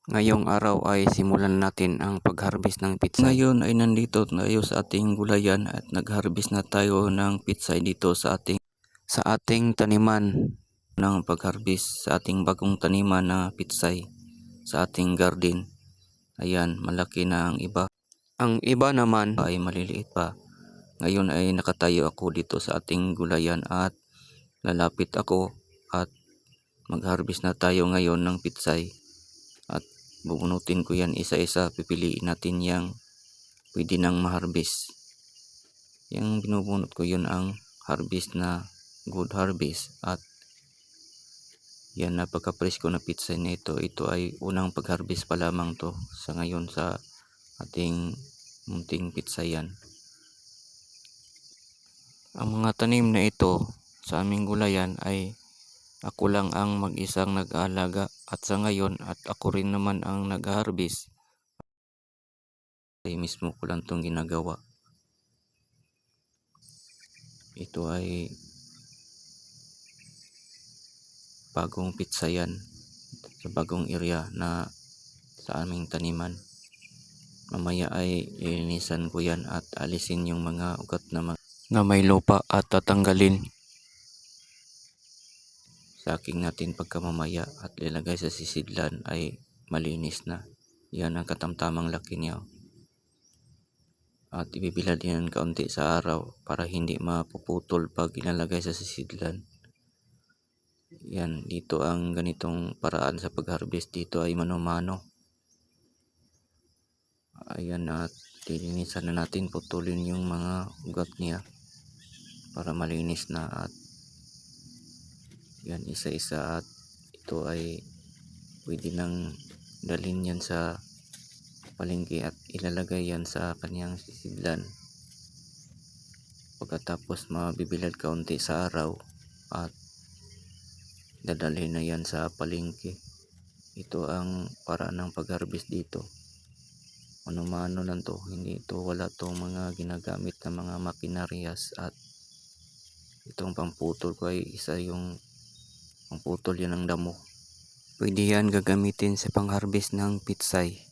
Ngayong araw ay simulan natin ang pag-harvest ng pitsay. Ngayon ay nandito tayo sa ating gulayan at nag-harvest na tayo ng pitsay dito sa ating taniman ng pag-harvest sa ating bagong taniman na pitsay sa ating garden. Ayan, malaki na ang iba. Ang iba naman ay maliliit pa. Ngayon ay nakatayo ako dito sa ating gulayan at lalapit ako at mag-harvest na tayo ngayon ng pitsay. At bubunutin ko yan isa-isa, pipiliin natin yang pwede nang ma-harvest. Yang binubunot ko yun ang harvest na good harvest at yan napaka-presko na pitsay na ito. Ito ay unang pag-harvest pa lamang to sa ngayon sa ating munting pitsayan. Ang mga tanim na ito sa aming gulayan ay ako lang ang mag-isang nag-aalaga at sa ngayon at ako rin naman ang nag-harvest. Ay mismo ko lang itong ginagawa. Ito ay bagong pitsayan sa bagong area na sa aming taniman. Mamaya ay lilinisan ko yan at alisin yung mga ugat na may lupa at tatanggalin. Saking natin pagkamamaya at lilagay sa sisidlan ay malinis na. Yan ang katamtamang laki niya. At ibibilad yan kaunti sa araw para hindi mapuputol pag ilalagay sa sisidlan. Yan, dito ang ganitong paraan sa pag-harvest dito ay mano-mano. Ayan, at lilinisan na natin, putulin yung mga ugat niya para malinis na at yan isa-isa at ito ay pwede nang dalhin yan sa palengke at ilalagay yan sa kanyang sisidlan. Pagkatapos mabibilad kaunti sa araw at dadalhin na yan sa palengke. Ito ang paraan ng pag-harvest dito. Mano-mano lang to, hindi ito, wala tong mga ginagamit na mga makinaryas at itong pamputol ko ay isa yung pamputol yan ng damo. Pwede yan gagamitin sa pang-harvest ng pitsay.